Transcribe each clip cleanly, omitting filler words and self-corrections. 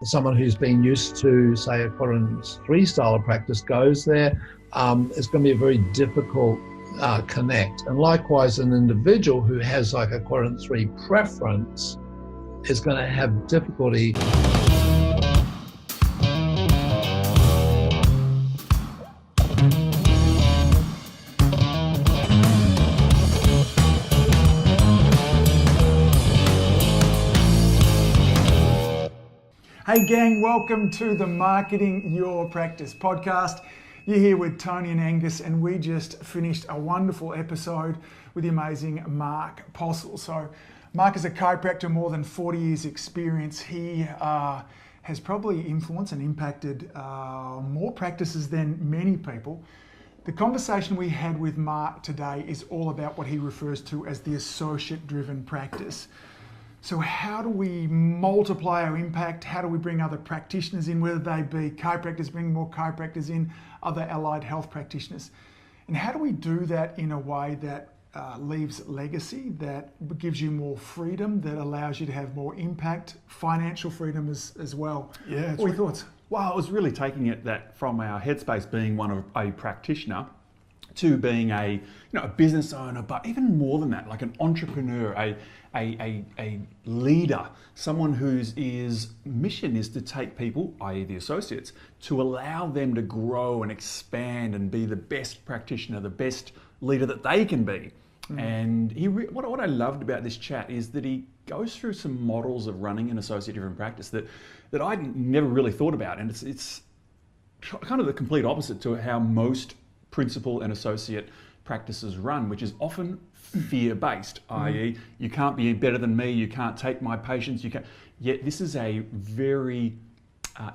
someone who's been used to, say, a quadrant 3 style of practice goes there, it's going to be a very difficult connect. And likewise, an individual who has like a quadrant 3 preference is going to have difficulty. Hey gang, welcome to the Marketing Your Practice podcast. You're here with Tony and Angus, and we just finished a wonderful episode with the amazing Mark Postles. So Mark is a chiropractor, more than 40 years experience. He has probably influenced and impacted more practices than many people. The conversation we had with Mark today is all about what he refers to as the associate-driven practice. So how do we multiply our impact? How do we bring other practitioners in, whether they be chiropractors, bring more chiropractors in, other allied health practitioners? And how do we do that in a way that leaves legacy, that gives you more freedom, that allows you to have more impact, financial freedom as well? Yeah. What are your thoughts? Well, I was really taking it that from our headspace being one of a practitioner to being a business owner, but even more than that, like an entrepreneur, a leader, someone whose mission is to take people, i.e. the associates, to allow them to grow and expand and be the best practitioner, the best leader that they can be. And what I loved about this chat is that he goes through some models of running an associate-driven practice that I'd never really thought about, and it's kind of the complete opposite to how most principal and associate practices run, which is often fear-based, i.e. you can't be better than me, you can't take my patients, you can't. Yet this is a very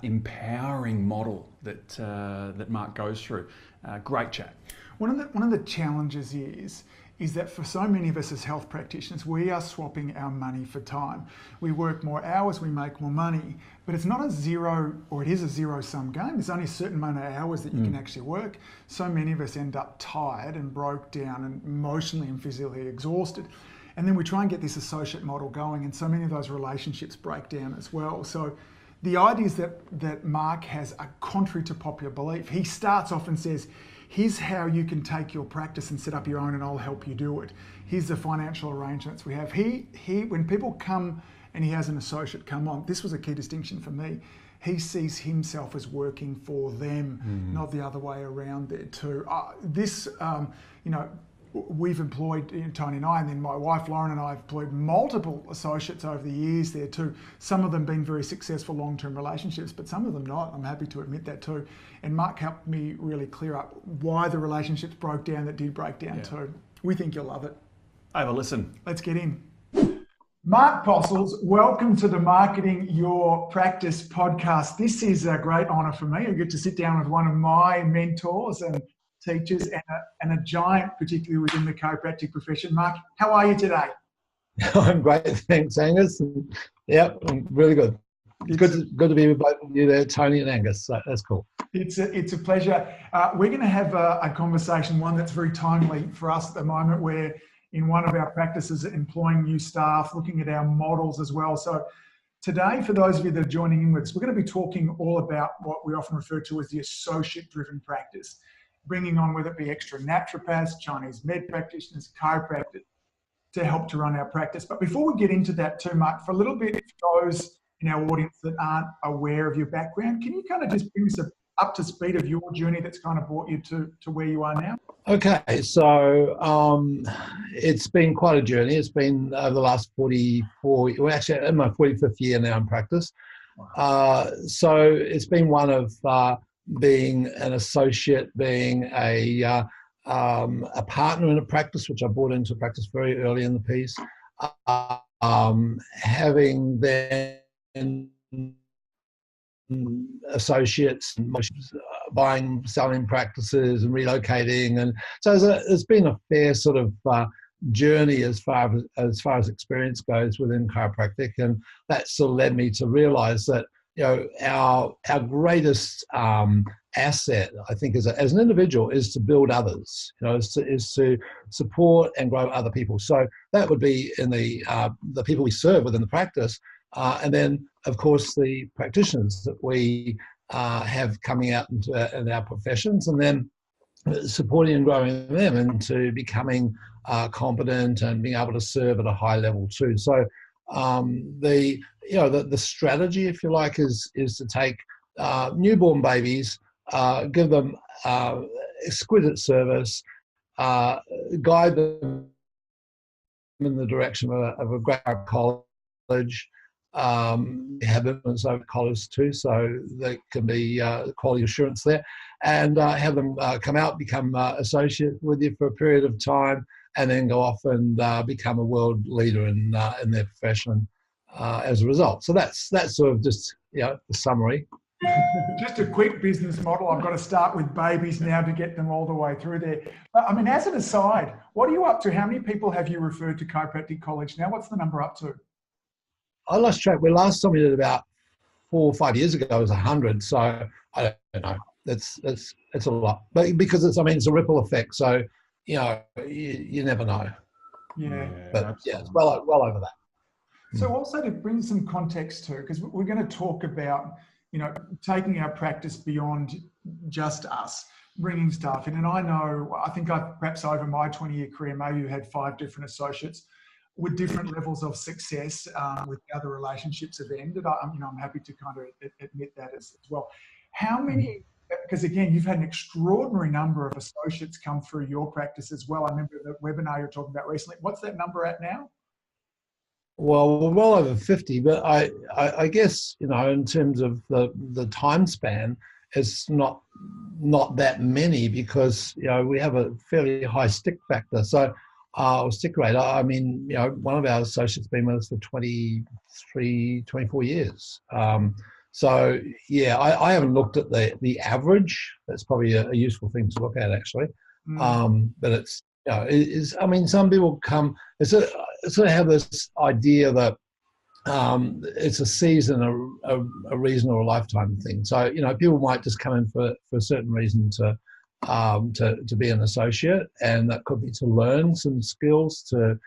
empowering model that Mark goes through. Great chat. One of the challenges is that for so many of us as health practitioners, we are swapping our money for time. We work more hours, we make more money, but it's not a zero, or it is a zero-sum game. There's only a certain amount of hours that you can actually work. So many of us end up tired and broke down and emotionally and physically exhausted. And then we try and get this associate model going, and so many of those relationships break down as well. So the idea is that Mark has a contrary to popular belief. He starts off and says, here's how you can take your practice and set up your own, and I'll help you do it. Here's the financial arrangements we have. When people come and he has an associate come on, this was a key distinction for me. He sees himself as working for them, not the other way around there too. We've employed, Tony and I, and then my wife Lauren and I have employed multiple associates over the years there too. Some of them been very successful long-term relationships, but some of them not. I'm happy to admit that too. And Mark helped me really clear up why the relationships broke down that did break down too. We think you'll love it. Have a listen. Let's get in. Mark Postles, welcome to the Marketing Your Practice podcast. This is a great honour for me. I get to sit down with one of my mentors and teachers and a giant, particularly within the chiropractic profession. Mark, how are you today? I'm great, thanks, Angus. Yep, I'm really good. It's good to be with both of you there, Tony and Angus. So that's cool. It's a pleasure. We're going to have a conversation, one that's very timely for us at the moment. We're in one of our practices employing new staff, looking at our models as well. So today, for those of you that are joining in with us, we're going to be talking all about what we often refer to as the associate-driven practice, bringing on, whether it be extra naturopaths, Chinese med practitioners, chiropractors, to help to run our practice. But before we get into that too, Mark, for a little bit, for those in our audience that aren't aware of your background, can you kind of just bring us up to speed of your journey that's kind of brought you to where you are now? Okay, so it's been quite a journey. It's been over the last 44, well, actually in my 45th year now in practice. So it's been one of being an associate, being a partner in a practice, which I brought into practice very early in the piece, having then associates, buying, selling practices and relocating, and so it's been a fair sort of journey as far as experience goes within chiropractic, and that sort of led me to realise that our greatest asset, I think, as an individual, is to build others. Is to support and grow other people. So that would be in the people we serve within the practice. And then, of course, the practitioners that we have coming out in our professions, and then supporting and growing them into becoming competent and being able to serve at a high level too. So the strategy, if you like, is to take newborn babies, give them exquisite service, guide them in the direction of a great college, have influence over college too, so there can be quality assurance there, and have them come out, become associate with you for a period of time, and then go off and become a world leader in their profession as a result. So that's sort of just the summary. Just a quick business model. I've got to start with babies now to get them all the way through there. I mean, as an aside, what are you up to? How many people have you referred to Chiropractic College now? What's the number up to? I lost track. We last time we did about 4 or 5 years ago, it was 100. So I don't know. It's a lot, but because it's a ripple effect. So you never know. Yeah, but absolutely. Yeah, it's well over that. So also to bring some context too, because we're going to talk about taking our practice beyond just us, bringing staff in. And I think I've perhaps over my 20-year career, maybe had 5 different associates with different levels of success with the other relationships have ended. I'm happy to kind of admit that as well. How many, because again, you've had an extraordinary number of associates come through your practice as well. I remember the webinar you're talking about recently. What's that number at now? Well, we're well over 50, but I guess, in terms of the time span, it's not that many because, we have a fairly high stick factor. So, or stick rate. I mean, one of our associates been with us for 23, 24 years. So, yeah, I haven't looked at the average. That's probably a useful thing to look at, actually. But it's, some people come, sort of have this idea that it's a season, a reason, or a lifetime thing. So, people might just come in for a certain reason to be an associate, and that could be to learn some skills, to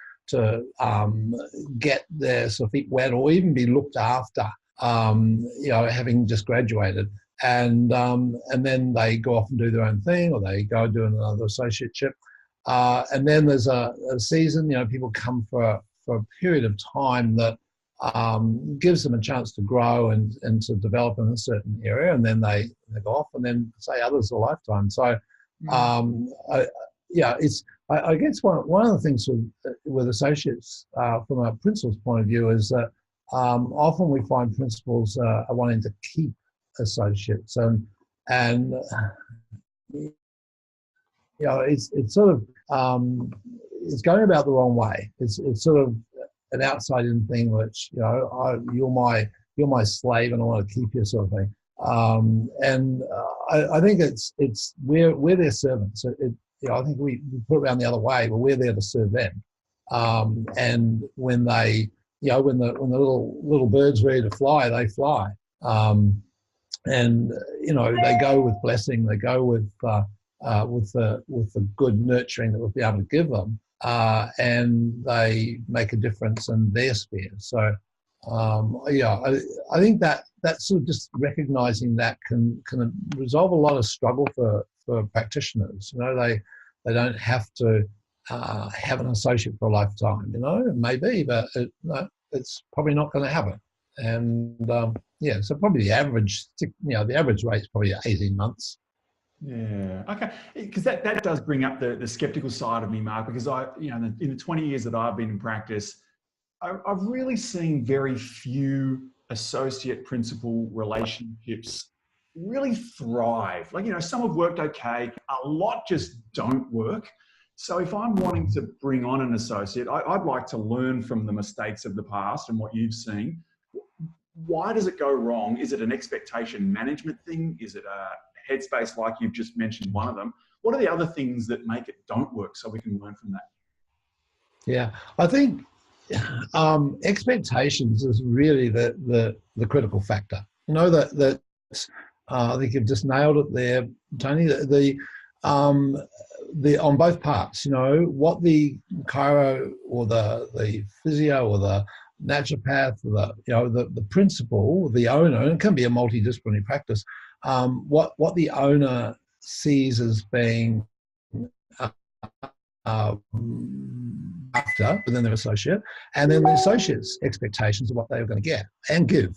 get their sort of feet wet, or even be looked after, having just graduated. And then they go off and do their own thing, or they go do another associateship. And then there's a season, people come for a period of time that gives them a chance to grow and to develop in a certain area, and then they go off, and then say others a lifetime. So, I guess one of the things with associates from a principal's point of view is that often we find principals are wanting to keep associates, and it's sort of it's going about the wrong way. It's sort of an outside-in thing, which you're my slave and I want to keep you, sort of thing. And I think it's we're their servants. I think we put it around the other way, but we're there to serve them. And when they, when the little bird's ready to fly, they fly. And they go with blessing. They go with the good nurturing that we'll be able to give them, and they make a difference in their sphere. So, I think that sort of just recognizing that can resolve a lot of struggle for practitioners. They don't have to have an associate for a lifetime. It may be, but it's probably not going to happen. And so probably the average rate is probably 18 months. Yeah. Okay. Because that does bring up the skeptical side of me, Mark. Because in the 20 years that I've been in practice, I've really seen very few associate principal relationships really thrive. Some have worked okay, a lot just don't work. So if I'm wanting to bring on an associate, I'd like to learn from the mistakes of the past and what you've seen. Why does it go wrong? Is it an expectation management thing? Is it a headspace like you've just mentioned, one of them? What are the other things that make it don't work so we can learn from that? Yeah, I think expectations is really the critical factor. That I think you've just nailed it there, Tony. The on both parts, what the chiro or the physio or naturopath, the principal, the owner, and it can be a multidisciplinary practice, what the owner sees as being after within their associate, and then the associate's expectations of what they're going to get and give.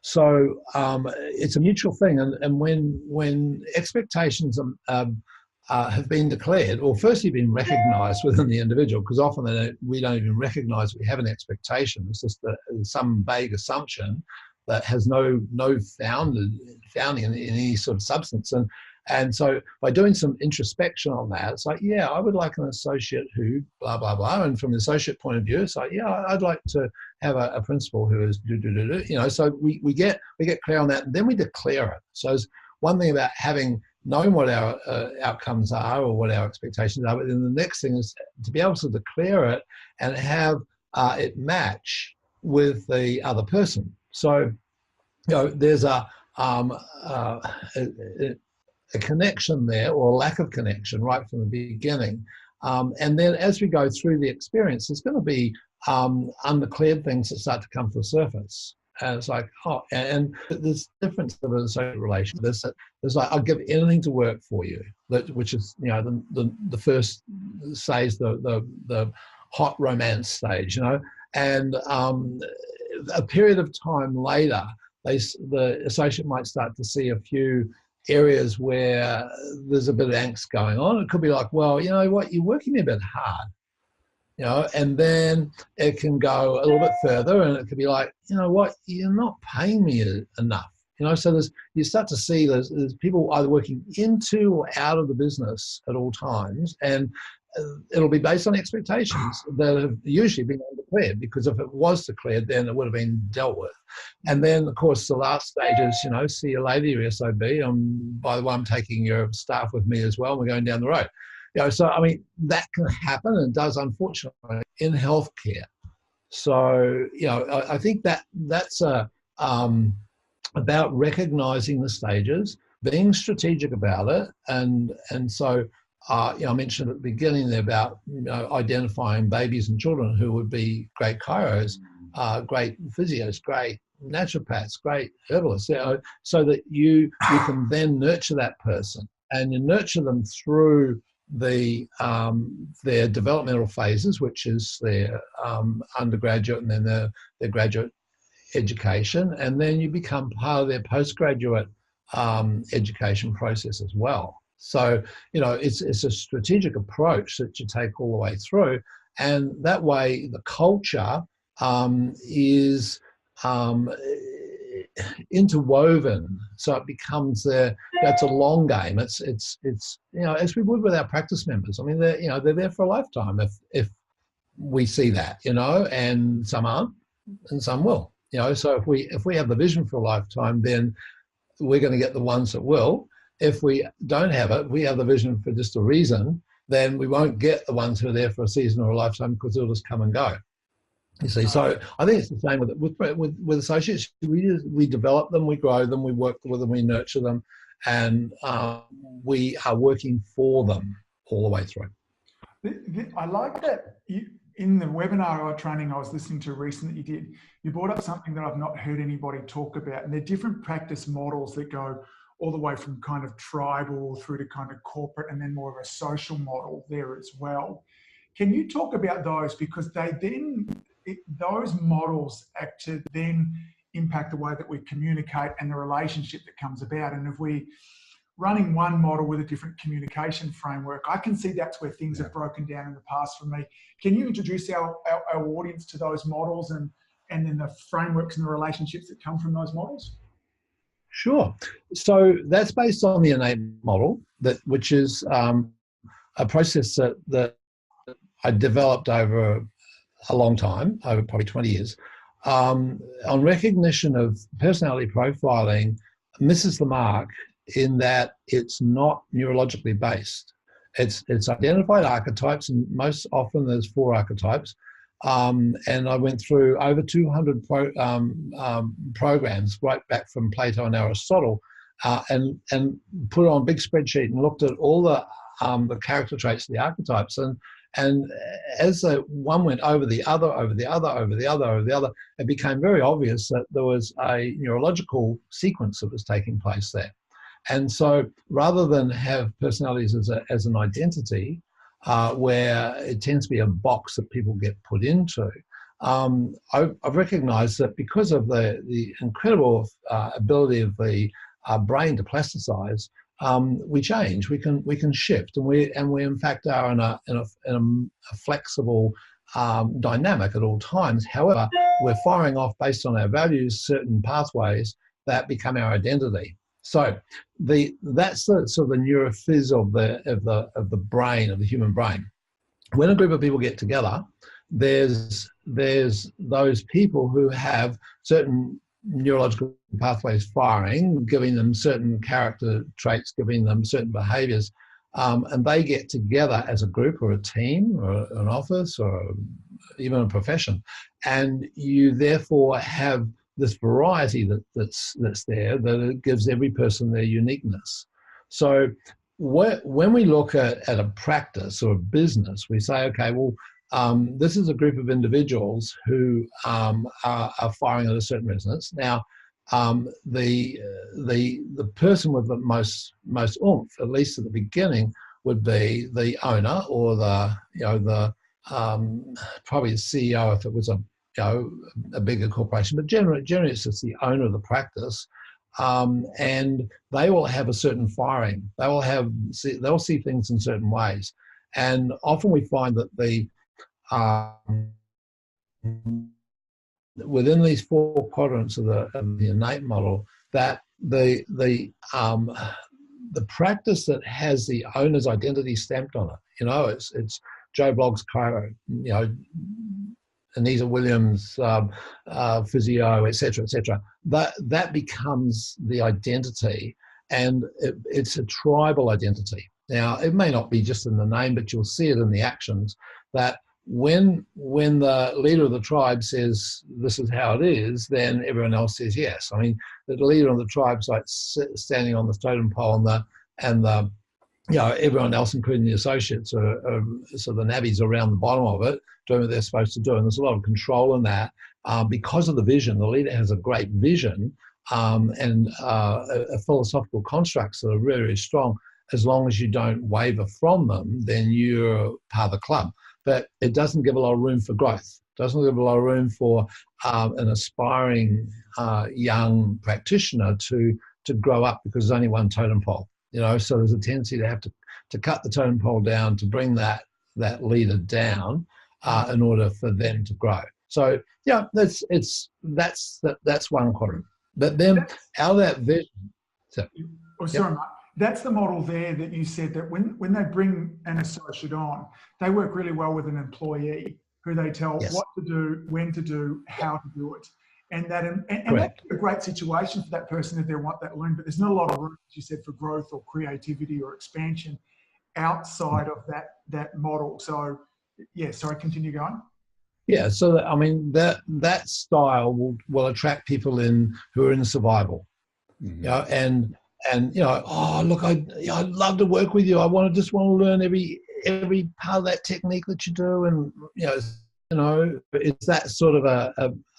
So it's a mutual thing, and when expectations have been declared, or firstly been recognised within the individual, because often we don't even recognise we have an expectation. It's just some vague assumption that has no founding in any sort of substance. And so by doing some introspection on that, it's like, yeah, I would like an associate who blah, blah, blah. And from the associate point of view, it's like, yeah, I'd like to have a principal who is so we get clear on that, and then we declare it. So it's one thing about knowing what our outcomes are or what our expectations are, but then the next thing is to be able to declare it and have it match with the other person. So, there's a connection there, or a lack of connection right from the beginning. And then as we go through the experience, there's going to be undeclared things that start to come to the surface. And it's like, and there's difference of a social relation. There's like, I'll give anything to work for you, which is, the first stage, the hot romance stage, and a period of time later, the associate might start to see a few areas where there's a bit of angst going on. It could be like, well, you know what, you're working me a bit hard, and then it can go a little bit further, and it could be like, you know what, you're not paying me enough. So you start to see there's people either working into or out of the business at all times, and it'll be based on expectations that have usually been undeclared, because if it was declared, then it would have been dealt with. And then, of course, the last stage is, see you later, your SOB. By the way, I'm taking your staff with me as well. We're going down the road. So, I mean, that can happen, and does, unfortunately, in healthcare. So, I think that's about recognizing the stages, being strategic about it, and so, I mentioned at the beginning there about identifying babies and children who would be great chiros, great physios, great naturopaths, great herbalists, so that you can then nurture that person, and you nurture them through their developmental phases, which is their undergraduate and then their graduate education, and then you become part of their postgraduate education process as well. So, it's a strategic approach that you take all the way through, and that way the culture is interwoven, so it becomes it's a long game. It's as we would with our practice members. I mean, they're there for a lifetime if we see that, and some aren't, and some will. So if we have the vision for a lifetime, then we're going to get the ones that will. If we don't have it, we have the vision for just a reason, then we won't get the ones who are there for a season or a lifetime, because they'll just come and go. You see, so I think it's the same with associates. We develop them, we grow them, we work with them, we nurture them, and we are working for them all the way through. I like that in the webinar or training I was listening to recently that you did, you brought up something that I've not heard anybody talk about, and they're different practice models that go all the way from kind of tribal through to kind of corporate, and then more of a social model there as well. Can you talk about those? Because those models act to then impact the way that we communicate and the relationship that comes about. And if we running one model with a different communication framework, I can see that's where things have broken down in the past for me. Can you introduce our audience to those models and then the frameworks and the relationships that come from those models? Sure. So that's based on the innate model, which is a process that I developed over a long time, over probably 20 years, on recognition of personality profiling misses the mark in that it's not neurologically based. It's identified archetypes, and most often there's 4 archetypes. And I went through over 200 programs right back from Plato and Aristotle, and put it on a big spreadsheet and looked at all the character traits of the archetypes. And as one went over the other, over the other, over the other, over the other, it became very obvious that there was a neurological sequence that was taking place there. And so rather than have personalities as an identity, where it tends to be a box that people get put into, I've recognized that because of the incredible ability of the brain to plasticize, we change, we can shift, and we in fact are in a flexible dynamic at all times. However, we're firing off based on our values certain pathways that become our identity. So that's the sort of the neurophys of the brain, of the human brain. When a group of people get together, there's those people who have certain neurological pathways firing, giving them certain character traits, giving them certain behaviors, and they get together as a group or a team or an office or even a profession, and you therefore have this variety that's there, that it gives every person their uniqueness. So when we look at a practice or a business, we say, okay, well, this is a group of individuals who are firing at a certain resonance. Now, the person with the most oomph, at least at the beginning, would be the owner or probably the CEO if it was a bigger corporation. But generally it's just the owner of the practice, and they will have a certain firing. They'll see things in certain ways, and often we find that within these four quadrants of the innate model, that the practice that has the owner's identity stamped on it, it's Joe Blogg's chiro, Anita Williams, physio, etc., that becomes the identity, and it's a tribal identity. Now, it may not be just in the name, but you'll see it in the actions, that when the leader of the tribe says this is how it is, then everyone else says yes. I mean, the leader of the tribe's like standing on the totem pole, and the everyone else, including the associates, so the navvies around the bottom of it, doing what they're supposed to do. And there's a lot of control in that because of the vision. The leader has a great vision and a philosophical constructs that are very, very strong. As long as you don't waver from them, then you're part of the club. But it doesn't give a lot of room for growth. It doesn't give a lot of room for an aspiring young practitioner to grow up, because there's only one totem pole. So there's a tendency to have to cut the totem pole down to bring that leader down in order for them to grow. So yeah, that's one quadrant. But then out of that vision. Sorry, Mark. That's the model there that you said that when they bring an associate on, they work really well with an employee who they tell what to do, when to do, how to do it. And that's a great situation for that person if they want that learn, but there's not a lot of room, as you said, for growth or creativity or expansion outside of that model. So yeah, sorry, continue going. Yeah, so I mean that style will attract people who are in survival. Mm-hmm. And oh look, I'd love to work with you. I just want to learn every part of that technique that you do, and it's that sort of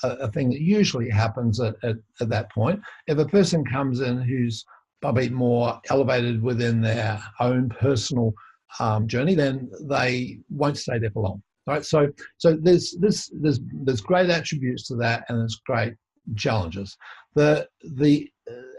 a thing that usually happens at that point. If a person comes in who's probably more elevated within their own personal journey, then they won't stay there for long. Right? So there's great attributes to that, and there's great challenges.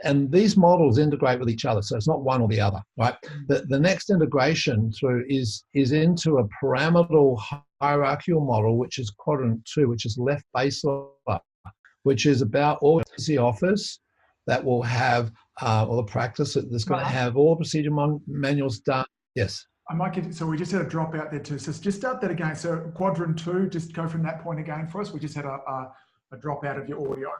And these models integrate with each other, so it's not one or the other, right? The next integration through is into a pyramidal hierarchical model, which is quadrant 2, which is left base up, which is about all the office that will have, or the practice that's going to have all procedure manuals done. Yes. I might get, so we just had a drop out there too. So just start that again. So quadrant 2, just go from that point again for us. We just had a drop out of your audio.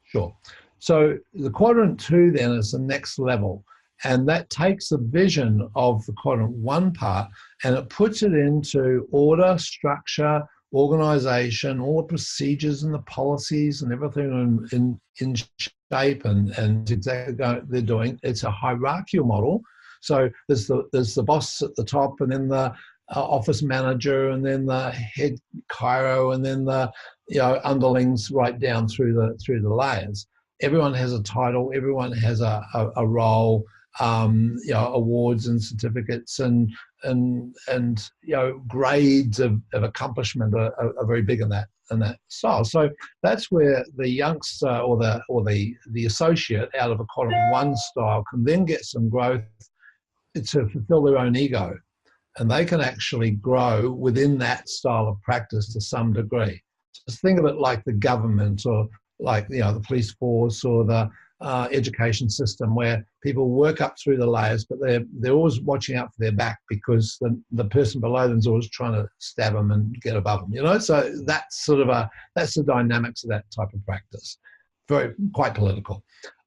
Sure. So the quadrant 2 then is the next level, and that takes the vision of the quadrant 1 part and it puts it into order, structure, organization, all the procedures and the policies and everything in shape and exactly what they're doing. It's a hierarchical model. So there's the boss at the top, and then office manager, and then the head chiro, and then the underlings right down through the layers. Everyone has a title. Everyone has a role. Awards and certificates and grades of accomplishment are very big in that style. So that's where the youngster or the associate out of a quadrant 1 style can then get some growth to fulfill their own ego, and they can actually grow within that style of practice to some degree. Just think of it like the government, or like the police force, or the education system, where people work up through the layers, but they're always watching out for their back, because the person below them is always trying to stab them and get above them. So that's that's the dynamics of that type of practice. Quite political.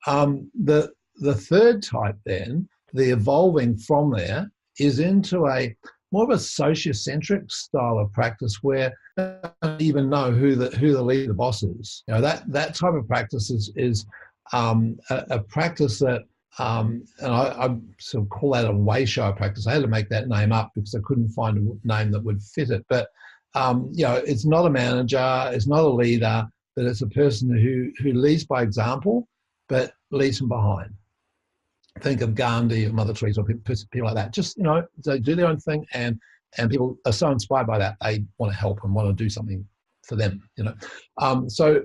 The third type, then, the evolving from there, is into a more of a sociocentric style of practice, where you don't even know who the leader, the boss is. That type of practice is a practice that, and I sort of call that a way-show practice. I had to make that name up because I couldn't find a name that would fit it. But it's not a manager, it's not a leader, but it's a person who leads by example, but leads from behind. Think of Gandhi or Mother Teresa or people like that. Just they do their own thing, and people are so inspired by that they want to help and want to do something for them. So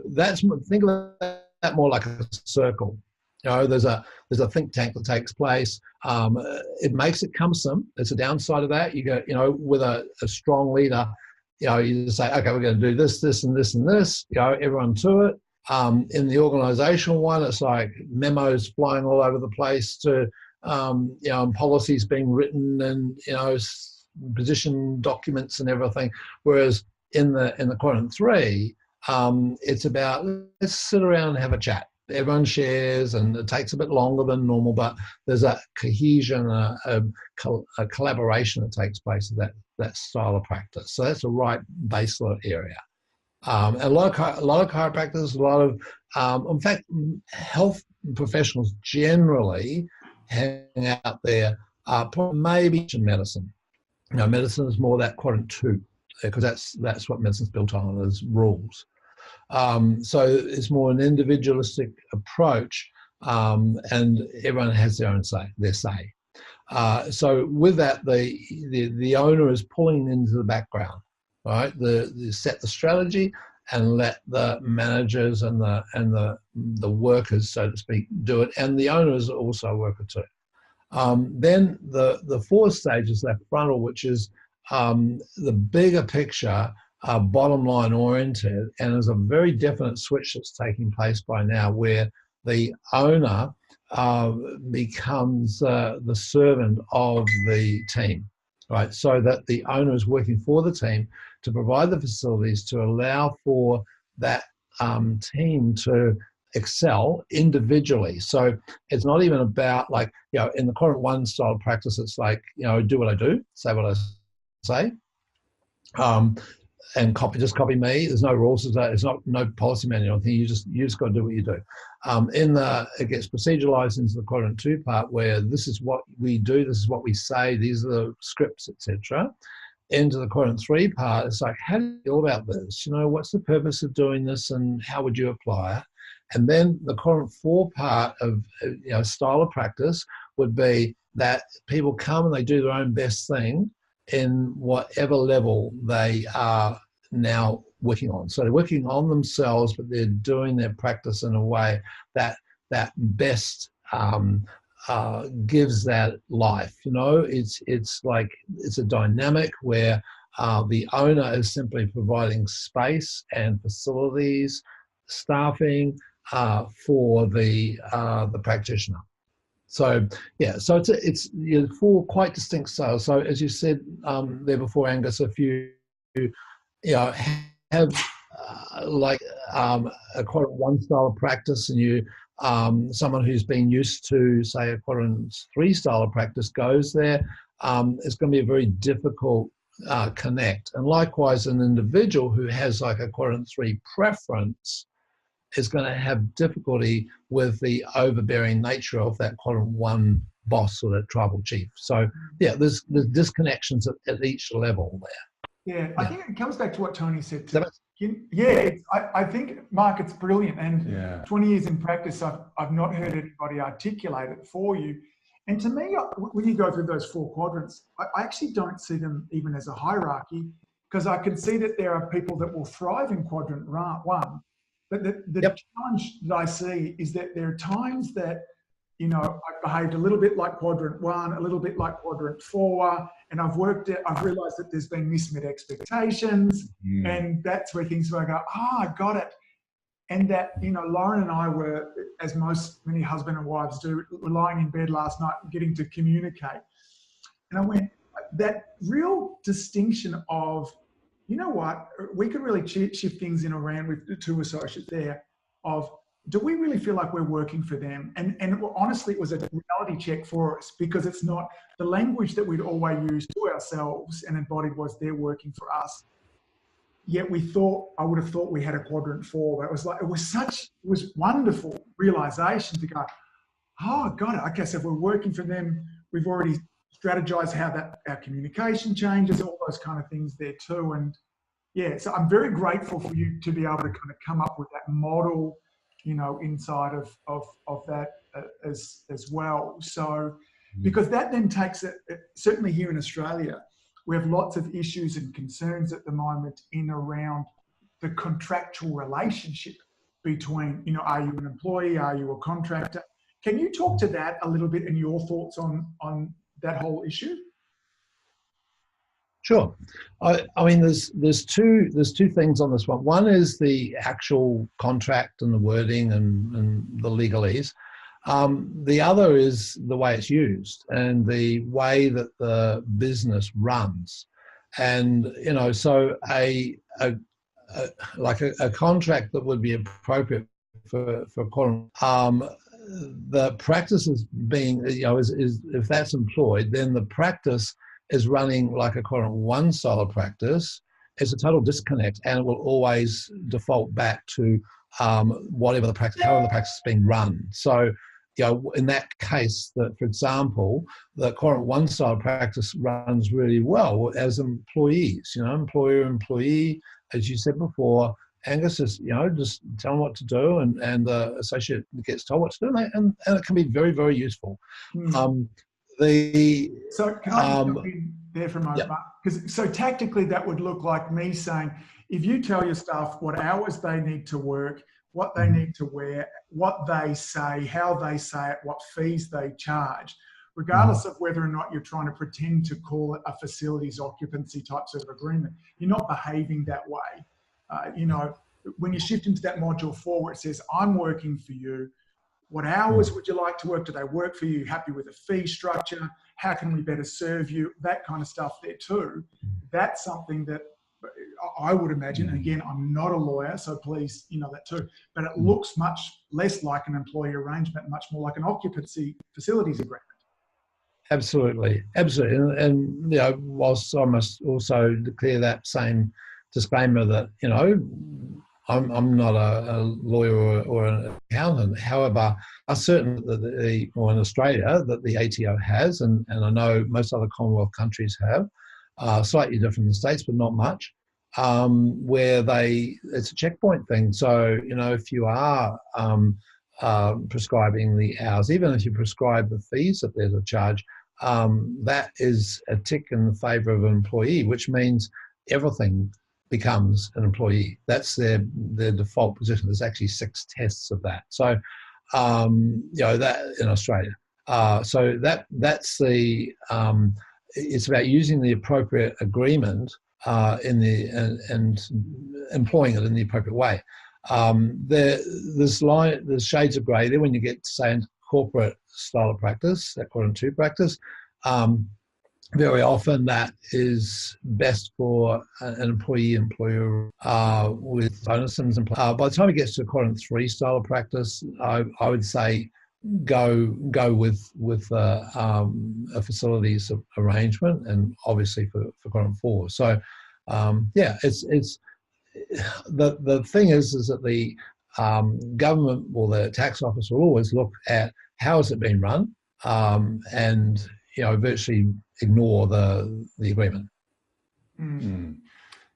think of that more like a circle. There's a think tank that takes place. It makes it cumbersome. It's a downside of that. You go, with a strong leader, you just say, okay, we're going to do this, this, and this, and this. Everyone to it. In the organizational one, it's like memos flying all over the place to, policies being written, and position documents and everything. Whereas in the quadrant 3, it's about, let's sit around and have a chat. Everyone shares, and it takes a bit longer than normal, but there's a cohesion, a collaboration that takes place in that style of practice. So that's a right baseline area. And a lot of chiropractors, a lot of, in fact, health professionals generally hang out there. Maybe medicine. Medicine is more that quadrant 2, because that's what medicine's built on, is rules. So it's more an individualistic approach, and everyone has their own say. So with that, the owner is pulling into the background. Right, set the strategy and let the managers and the workers, so to speak, do it, and the owner is also a worker too. Then the fourth stage is that frontal, which is the bigger picture, bottom line oriented, and there's a very definite switch that's taking place by now, where the owner becomes the servant of the team. Right, so that the owner is working for the team to provide the facilities to allow for that team to excel individually. So it's not even about, like, in the quadrant 1 style practice, it's like, do what I do, say what I say, and copy me. There's no rules. There's no policy manual or anything. You just got to do what you do. It gets proceduralized into the quadrant 2 part, where this is what we do, this is what we say, these are the scripts, etc. Into the quadrant 3 part, it's like, how do you feel about this? What's the purpose of doing this, and how would you apply it? And then the quadrant 4 part of style of practice would be that people come and they do their own best thing in whatever level they are now working on. So they're working on themselves, but they're doing their practice in a way that best gives that life. It's like, it's a dynamic where the owner is simply providing space and facilities, staffing for the practitioner. So it's 4 quite distinct styles. So as you said there before, Angus, if you have a quadrant 1 style of practice, and you someone who's been used to, say, a quadrant 3 style of practice goes there, it's going to be a very difficult connect. And likewise, an individual who has like a quadrant 3 preference is going to have difficulty with the overbearing nature of that quadrant 1 boss or that tribal chief. So yeah, there's disconnections at each level there. Yeah, I think it comes back to what Tony said too. That I think, Mark, it's brilliant. And 20 years in practice, I've not heard anybody articulate it for you. And to me, when you go through those 4 quadrants, I actually don't see them even as a hierarchy, because I can see that there are people that will thrive in quadrant 1. But the challenge that I see is that there are times that, you know, I've behaved a little bit like quadrant 1, a little bit like quadrant 4, and I've realised that there's been mismet expectations, and that's where things where I go, I got it. And that, you know, Lauren and I were, as many husband and wives do, were lying in bed last night getting to communicate. And I went, that real distinction of, you know what, we could really shift things in around with the 2 associates there of, do we really feel like we're working for them? And honestly, it was a reality check for us, because it's not the language that we'd always used to ourselves and embodied was they're working for us. Yet I would have thought we had a quadrant 4. But it was wonderful realization to go, I got it. Okay, so if we're working for them, we've already strategized how our communication changes, all those kind of things there too. And yeah, so I'm very grateful for you to be able to kind of come up with that model, you know, inside of that as well. So, because that then takes it, certainly here in Australia, we have lots of issues and concerns at the moment in around the contractual relationship between, you know, are you an employee? Are you a contractor? Can you talk to that a little bit and your thoughts on that whole issue? Sure. I mean, there's two things on this one. One is the actual contract and the wording and the legalese. The other is the way it's used and the way that the business runs. And, you know, so a contract that would be appropriate for the practice is being, you know, is if that's employed, then the practice is running like a quadrant 1 style of practice. It's a total disconnect, and it will always default back to however the practice is being run. So, you know, in that case, that for example, the quadrant 1 style practice runs really well as employees. You know, employer-employee, as you said before. Angus is, you know, just tell them what to do, and the associate gets told what to do, and it can be very, very useful. So can I jump in there for a moment, Mark? Because so tactically that would look like me saying, if you tell your staff what hours they need to work, what they need to wear, what they say, how they say it, what fees they charge, regardless of whether or not you're trying to pretend to call it a facilities occupancy type sort of agreement, you're not behaving that way. You know, when you shift into that module 4 where it says, I'm working for you, what hours would you like to work? Do they work for you? Happy with the fee structure? How can we better serve you? That kind of stuff there too. That's something that I would imagine, again, I'm not a lawyer, so please, you know that too, but it looks much less like an employee arrangement, much more like an occupancy facilities agreement. Absolutely. And you know, whilst I must also declare that same disclaimer that, you know, I'm not a lawyer or an accountant. However, I'm certain that in Australia that the ATO has, and I know most other Commonwealth countries have, slightly different in the States, but not much, where it's a checkpoint thing. So, you know, if you are prescribing the hours, even if you prescribe the fees that there's a charge, that is a tick in the favour of an employee, which means everything becomes an employee. That's their default position. There's actually 6 tests of that. So, you know, that in Australia. So that's it's about using the appropriate agreement and employing it in the appropriate way. There's shades of grey there when you get to say corporate style of practice, that quadrant 2 practice. Very often that is best for an employer with bonuses. By the time it gets to quadrant 3 style of practice, I would say go with a facilities arrangement, and obviously for quadrant 4. So it's the thing is that the government or the tax office will always look at how has it been run. and virtually ignore the agreement. Mm.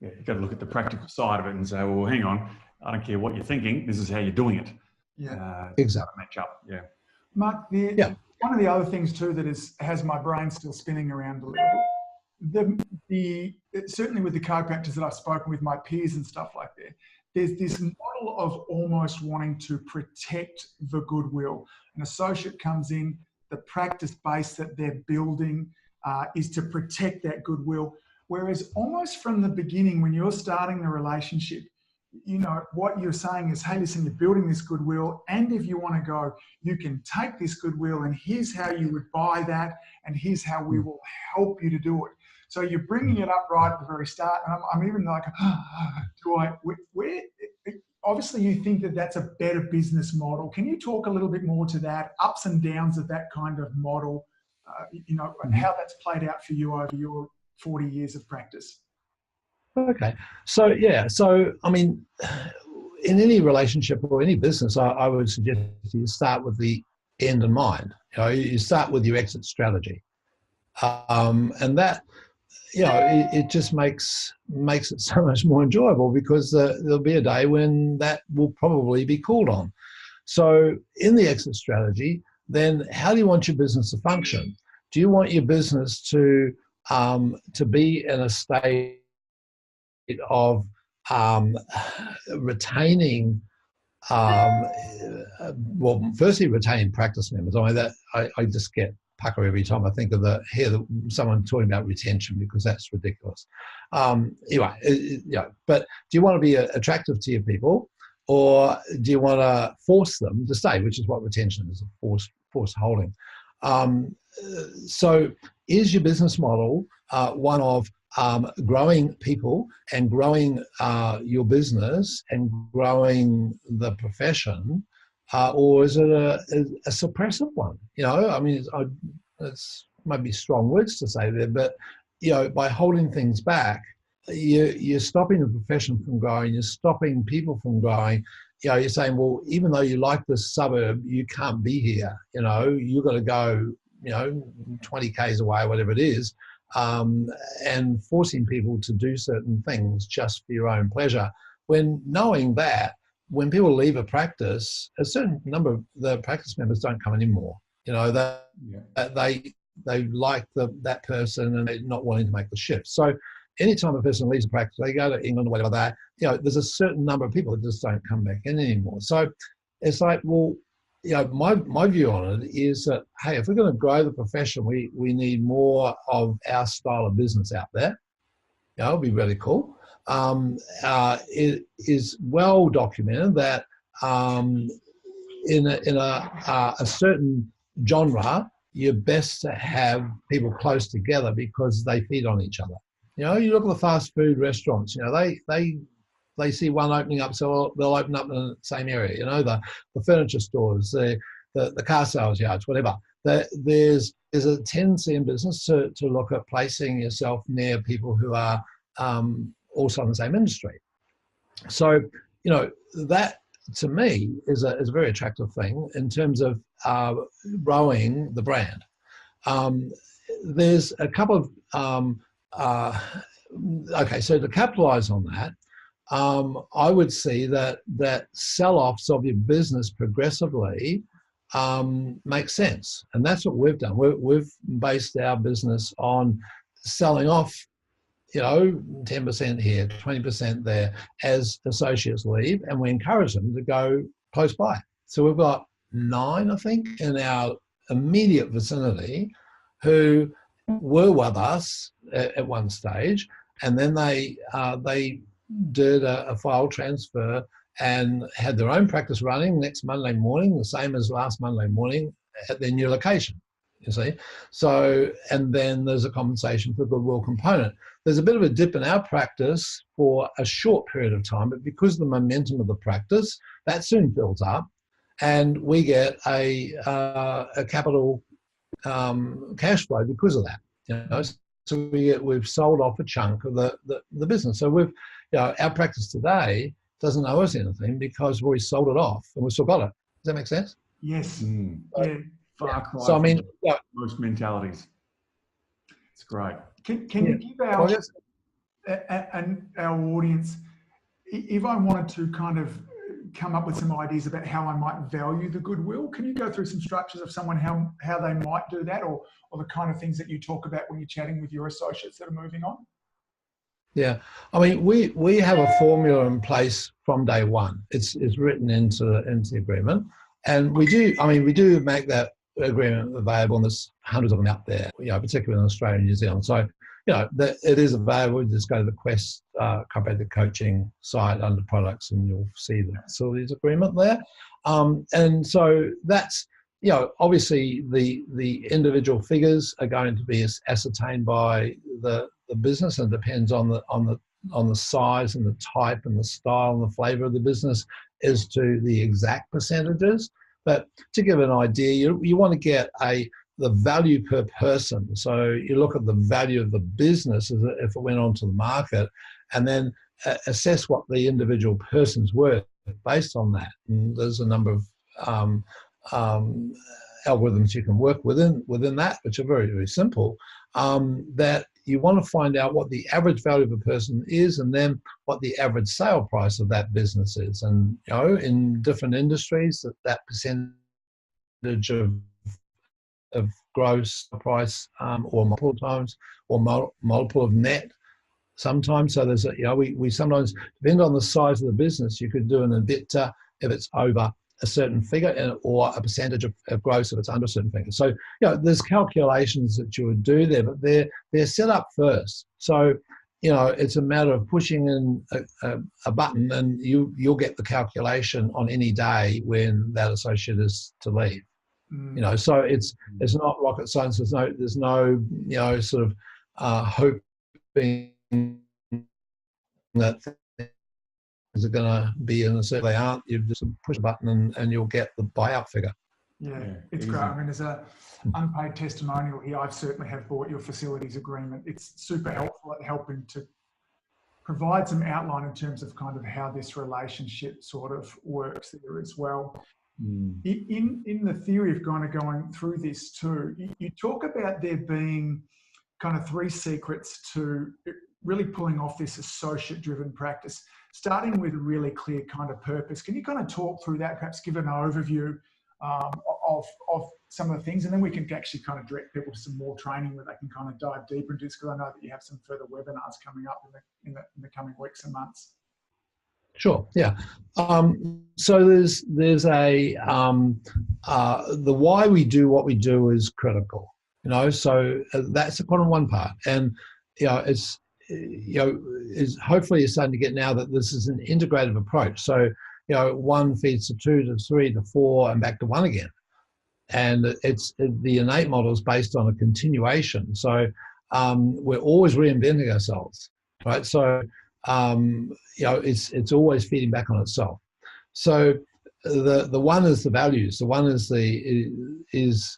Yeah, you've got to look at the practical side of it and say, well, hang on, I don't care what you're thinking, this is how you're doing it. Yeah, exactly. Match up. Yeah, Mark. One of the other things too that has my brain still spinning around a little bit. Certainly with the chiropractors that I've spoken with, my peers and stuff like that, there's this model of almost wanting to protect the goodwill. An associate comes in, the practice base that they're building is to protect that goodwill. Whereas almost from the beginning, when you're starting the relationship, what you're saying is, hey, listen, you're building this goodwill, and if you want to go, you can take this goodwill, and here's how you would buy that, and here's how we will help you to do it. So you're bringing it up right at the very start, and I'm even like, obviously you think that that's a better business model. Can you talk a little bit more to that, ups and downs of that kind of model, and how that's played out for you over your 40 years of practice? Okay. So I mean, in any relationship or any business, I would suggest you start with the end in mind. You start with your exit strategy. And that, it just makes it so much more enjoyable, because there'll be a day when that will probably be called on. So in the exit strategy, then how do you want your business to function? Do you want your business to be in a state of retaining, firstly retaining practice members? I mean, I just get pucker every time I think of someone talking about retention, because that's ridiculous. Anyway, but do you want to be attractive to your people, or do you want to force them to stay, which is what retention is, forced holding. So is your business model one of growing people and growing your business and growing the profession, or is it a suppressive one? I mean, it's maybe strong words to say there, but by holding things back, you're stopping the profession from growing, you're stopping people from growing. You're saying, well, even though you like this suburb, you can't be here. You've got to go 20 k's away, whatever it is, and forcing people to do certain things just for your own pleasure, when knowing that when people leave a practice, a certain number of the practice members don't come anymore. They like that person, and they're not wanting to make the shift. So anytime a person leaves a practice, they go to England or whatever that, there's a certain number of people that just don't come back in anymore. So it's like, well, my view on it is that, hey, if we're going to grow the profession, we need more of our style of business out there. It'll be really cool. It is well documented that in a certain genre, you're best to have people close together because they feed on each other. You look at the fast food restaurants. They see one opening up, so they'll open up in the same area. The furniture stores, the car sales yards, whatever. There's a tendency in business to look at placing yourself near people who are also in the same industry. So, that to me is a very attractive thing in terms of growing the brand. There's a couple of, so to capitalize on that, I would see that sell-offs of your business progressively makes sense. And that's what we've done. We've based our business on selling off 10% here, 20% there as associates leave, and we encourage them to go close by. So we've got 9, I think, in our immediate vicinity who were with us at one stage, and then they did a file transfer and had their own practice running next Monday morning, the same as last Monday morning at their new location. You see, so, and then there's a compensation for goodwill component. There's a bit of a dip in our practice for a short period of time, but because of the momentum of the practice, that soon fills up, and we get a capital cash flow because of that. So we've sold off a chunk of the business. So our practice today doesn't owe us anything because we sold it off and we still got it. Does that make sense? Yes. Yeah. Far cry So I mean, from most mentalities. It's great. Can you give our audience, if I wanted to kind of come up with some ideas about how I might value the goodwill, can you go through some structures of someone how they might do that, or the kind of things that you talk about when you're chatting with your associates that are moving on? Yeah, I mean, we have a formula in place from day one. It's written into the agreement, and we do make that agreement available, and there's hundreds of them out there, particularly in Australia and New Zealand. So, that it is available. You just go to the Quest chiropractic coaching site under products, and you'll see the facilities agreement there. And so that's, obviously the individual figures are going to be ascertained by the business, and depends on the size and the type and the style and the flavour of the business as to the exact percentages. But to give an idea, you want to get the value per person. So you look at the value of the business as if it went onto the market, and then assess what the individual person's worth based on that. And there's a number of algorithms you can work within that, which are very, very simple, that you want to find out what the average value of a person is, and then what the average sale price of that business is. And in different industries, that percentage of gross price, or multiple times, or multiple of net sometimes. So there's we sometimes, depend on the size of the business, you could do an EBITDA if it's over a certain figure, or a percentage of gross if it's under a certain figure. So there's calculations that you would do there, but they're set up first. So it's a matter of pushing in a button, and you'll get the calculation on any day when that associate is to leave. So it's not rocket science. There's no sort of hoping that things are going to be in a certain, they aren't. You just push a button and you'll get the buyout figure. Yeah, it's great. I mean, there's a unpaid testimonial here. I certainly have bought your facilities agreement. It's super helpful at helping to provide some outline in terms of kind of how this relationship sort of works there as well. In the theory of kind of going through this too, you talk about there being kind of 3 secrets to really pulling off this associate-driven practice, starting with a really clear kind of purpose. Can you kind of talk through that, perhaps give an overview of some of the things, and then we can actually kind of direct people to some more training where they can kind of dive deeper into this, because I know that you have some further webinars coming up in the coming weeks and months. Sure. Yeah. So there's a the why we do what we do is critical. So that's the one part, and it's is hopefully you're starting to get now that this is an integrative approach. So 1 feeds to 2 to 3 to 4 and back to 1 again, and the innate model is based on a continuation. So we're always reinventing ourselves, right? So it's always feeding back on itself. So the one is the values. The one is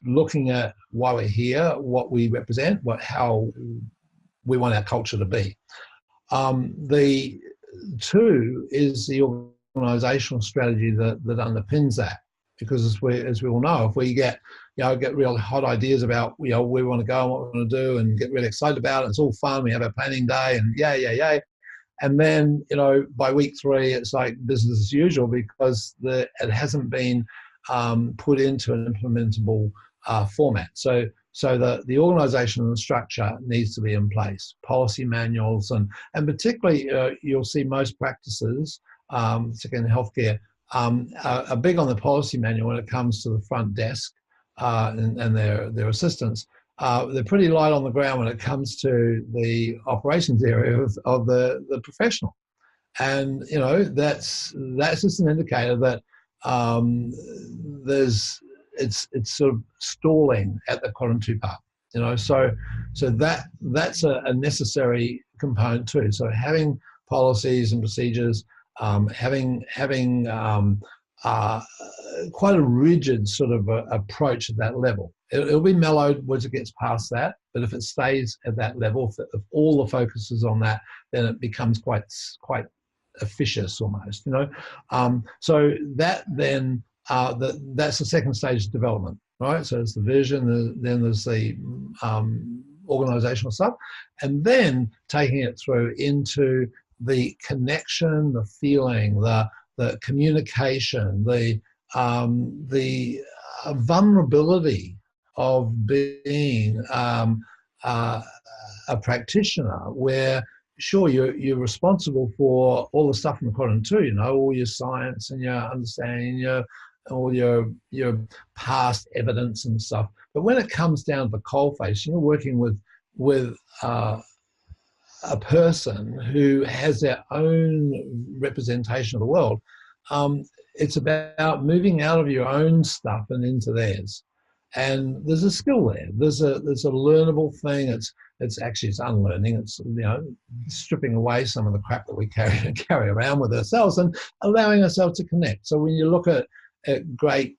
looking at why we're here, what we represent, how we want our culture to be. The 2 is the organizational strategy that underpins that, because as we all know, if we get real hot ideas about where we want to go and what we want to do, and get really excited about it, it's all fun, we have our planning day and yay. And then, by week 3, it's like business as usual, because it hasn't been put into an implementable format. So the organisation and the structure needs to be in place. Policy manuals, and particularly you'll see most practices, particularly in healthcare, are big on the policy manual when it comes to the front desk and their assistants. They're pretty light on the ground when it comes to the operations area of the professional, and that's just an indicator that it's sort of stalling at the quadrant 2 part. So that's a necessary component too. So having policies and procedures, having quite a rigid sort of approach at that level. It'll be mellowed once it gets past that, but if it stays at that level, if all the focus is on that, then it becomes quite officious almost, So that then, that's the second stage of development. right? So it's the vision, then there's the organizational stuff, and then taking it through into the connection, the feeling, the communication, the vulnerability of being a practitioner, where sure you're responsible for all the stuff in the quadrant too, you know, all your science and your understanding, all your past evidence and stuff. But when it comes down to the coalface, you're working with a person who has their own representation of the world. It's about moving out of your own stuff and into theirs. And there's a skill there. There's a learnable thing. It's unlearning. It's, you know, stripping away some of the crap that we carry around with ourselves and allowing ourselves to connect. So when you look at great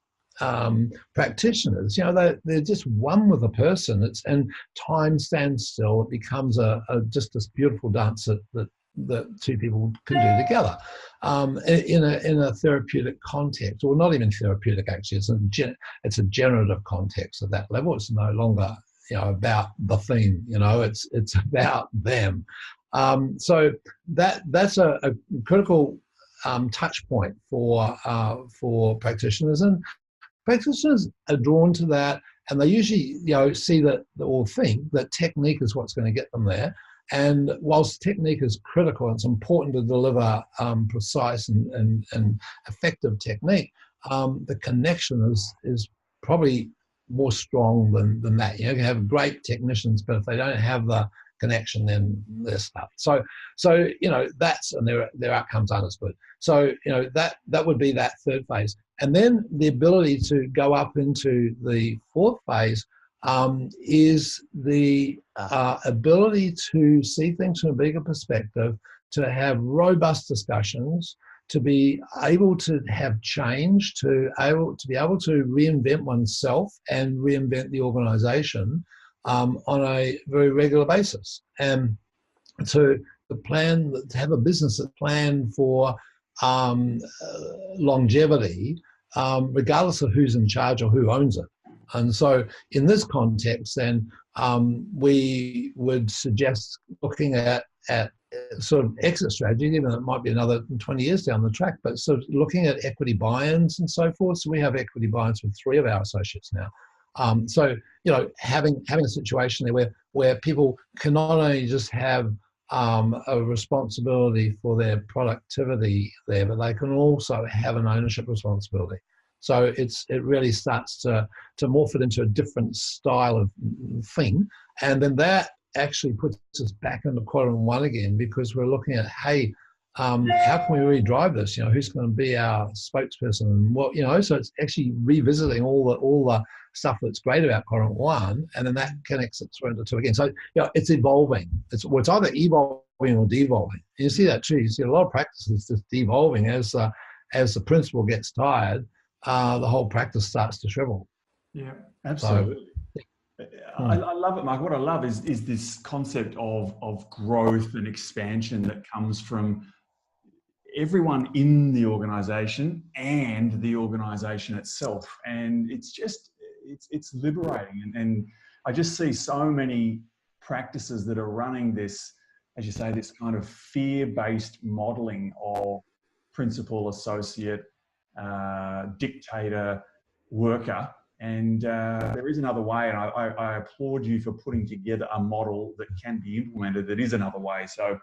practitioners, you know, they're just one with a person. And time stands still. It becomes just this beautiful dance that two people can do together in a therapeutic context, or not even therapeutic actually. It's a generative context at that level. It's no longer, you know, about the thing. You know, it's about them. So that's a critical touch point for practitioners, and practitioners are drawn to that, and they usually, you know, see that or think that technique is what's going to get them there. And whilst technique is critical, and it's important to deliver precise and effective technique, the connection is probably more strong than that. You know, you can have great technicians, but if they don't have the connection, then they're stuck. So you know, that's, and their outcomes aren't as good. So, you know, that would be that third phase. And then the ability to go up into the fourth phase is the ability to see things from a bigger perspective, to have robust discussions, to be able to have change, to be able to reinvent oneself and reinvent the organization on a very regular basis, and to have a business that's planned for longevity, regardless of who's in charge or who owns it. And so in this context, then we would suggest looking at sort of exit strategy, even though it might be another 20 years down the track, but sort of looking at equity buy-ins and so forth. So we have equity buy-ins with 3 of our associates now. So, you know, having a situation there where people can not only just have a responsibility for their productivity there, but they can also have an ownership responsibility. So it really starts to morph it into a different style of thing. And then that actually puts us back into quadrant 1 again, because we're looking at, hey, how can we really drive this? You know, who's going to be our spokesperson and what, you know, so it's actually revisiting all the stuff that's great about quadrant 1, and then that connects it through into 2 again. So, you know, it's evolving. It's either evolving or devolving. And you see that too. You see a lot of practices just devolving as the principal gets tired. The whole practice starts to shrivel. Yeah, absolutely. So, I love it, Mark. What I love is this concept of growth and expansion that comes from everyone in the organization and the organization itself. And it's liberating. And I just see so many practices that are running this, as you say, this kind of fear-based modeling of principal, associate, dictator, worker. And there is another way, and I applaud you for putting together a model that can be implemented that is another way. So,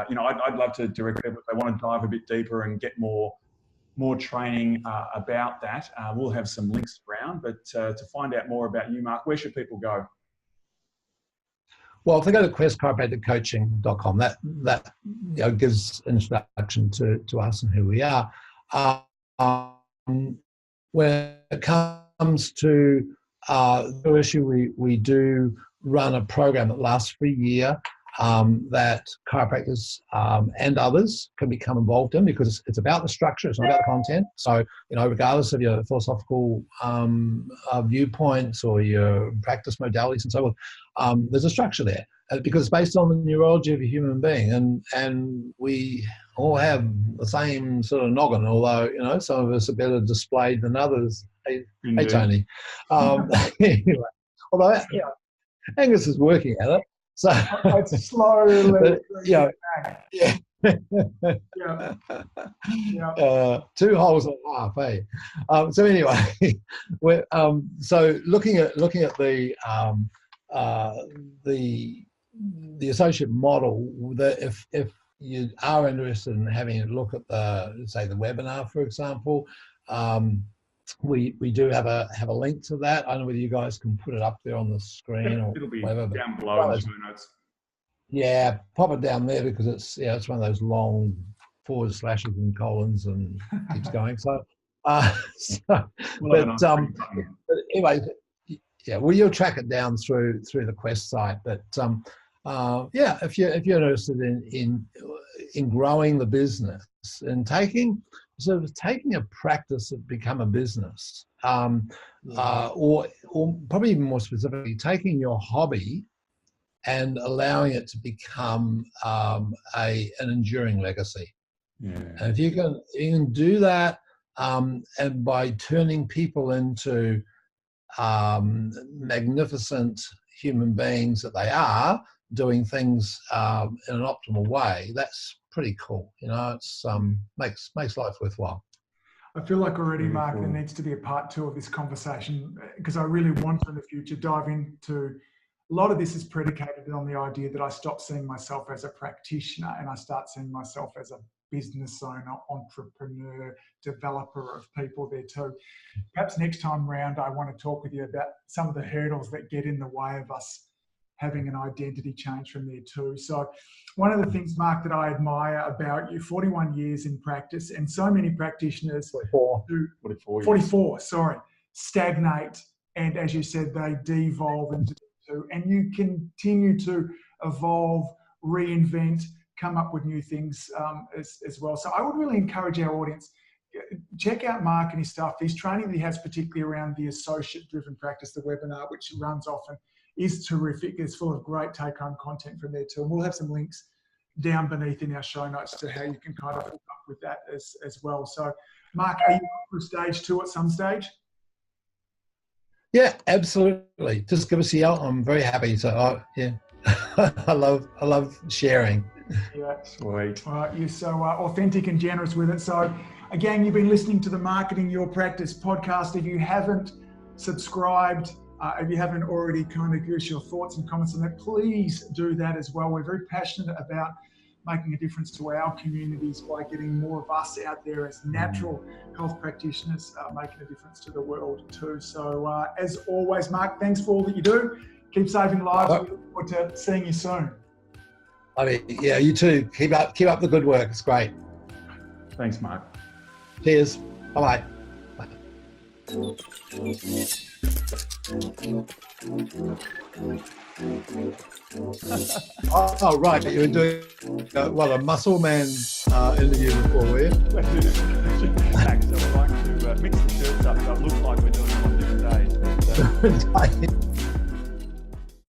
you know, I'd love to direct people if they want to dive a bit deeper and get more training about that. We'll have some links around, but to find out more about you, Mark, where should people go? Well, if they go to questchiropracticcoaching.com, that you know, gives an introduction to us and who we are. When it comes to the issue, we do run a program that lasts for a year that chiropractors and others can become involved in, because it's about the structure, it's not about the content. So, you know, regardless of your philosophical viewpoints or your practice modalities and so forth, there's a structure there because it's based on the neurology of a human being, and we all have the same sort of noggin, although, you know, some of us are better displayed than others Hey Tony. Anyway, although Angus is working at it, so it's slowly. but, yeah. 2 holes and a half, eh? So anyway, we're so looking at the associate model. That if you are interested in having a look at the webinar, for example, we do have a link to that. I don't know whether you guys can put it up there on the screen or it'll be whatever. down below in the show notes. Yeah, pop it down there because it's one of those long forward slashes and colons and keeps going. So, but anyway, well, you'll track it down through the Quest site. But if you're interested in growing the business and taking a practice that become a business, or probably even more specifically, taking your hobby and allowing it to become an enduring legacy. Yeah. And if you can do that, and by turning people into magnificent human beings that they are, doing things in an optimal way, that's pretty cool. It's makes life worthwhile. I feel like already, Mark, there needs to be a part 2 of this conversation, because I really want to in the future dive into. A lot of this is predicated on the idea that I stop seeing myself as a practitioner and I start seeing myself as a business owner, entrepreneur, developer of people there too. Perhaps next time round, I want to talk with you about some of the hurdles that get in the way of us having an identity change from there too. So one of the things, Mark, that I admire about you, 41 years in practice, and so many practitioners 44, stagnate. And as you said, they devolve into and you continue to evolve, reinvent, come up with new things as well. So I would really encourage our audience, check out Mark and his stuff. His training that he has, particularly around the associate-driven practice, the webinar, which runs often, is terrific. It's full of great take-home content from there too. And we'll have some links down beneath in our show notes to how you can kind of hook up with that as well. So Mark, are you up for stage 2 at some stage? Yeah, absolutely. Just give us a yell. I'm very happy. So, I love sharing. Yeah, sweet. All right, you're so authentic and generous with it. So, again, you've been listening to the Marketing Your Practice podcast. If you haven't subscribed, if you haven't already kind of given us your thoughts and comments on that, please do that as well. We're very passionate about making a difference to our communities by getting more of us out there as natural health practitioners, making a difference to the world too. So as always, Mark, thanks for all that you do. Keep saving lives. We look forward to seeing you soon. You too. Keep up the good work. It's great. Thanks, Mark. Cheers. Bye-bye. Bye. Oh, right. You were doing a muscle man interview before, were you? So we're going to mix the shirts up so it looks like we're doing it on different days.